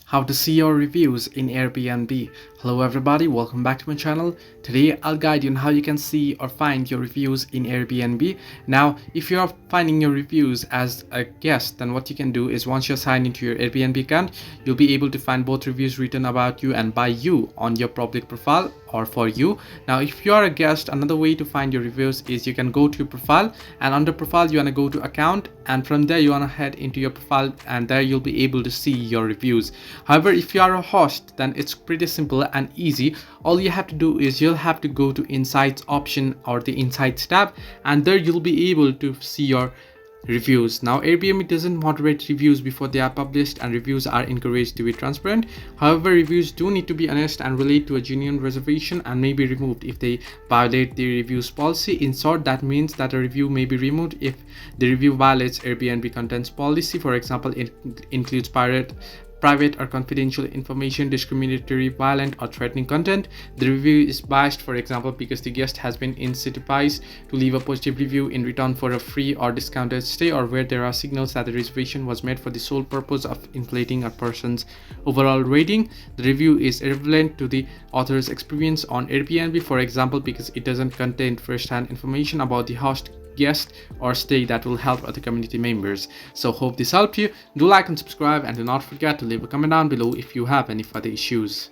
How to see your reviews in Airbnb. Hello everybody, welcome back to my channel. Today I'll guide you on how you can see or find your reviews in Airbnb. Now, if you are finding your reviews as a guest, then what you can do is once you're signed into your Airbnb account, you'll be able to find both reviews written about you and by you on your public profile or for you. Now, if you are a guest, another way to find your reviews is you can go to your profile, and under profile you want to go to account, and from there you want to head into your profile, and there you'll be able to see your reviews. However, if you are a host, then it's pretty simple and easy. All you have to do is you'll have to go to Insights option or the Insights tab, and there you'll be able to see your reviews. Now, Airbnb doesn't moderate reviews before they are published, and reviews are encouraged to be transparent. However, reviews do need to be honest and relate to a genuine reservation and may be removed if they violate the reviews policy. In short, that means that a review may be removed if the review violates Airbnb contents policy. For example, it includes private or confidential information, discriminatory, violent, or threatening content. The review is biased, for example, because the guest has been incentivized to leave a positive review in return for a free or discounted stay, or where there are signals that the reservation was made for the sole purpose of inflating a person's overall rating. The review is irrelevant to the author's experience on Airbnb, for example, because it doesn't contain first-hand information about the host, guest, or stay that will help other community members. So hope this helped you. Do like and subscribe, and do not forget to leave a comment down below if you have any further issues.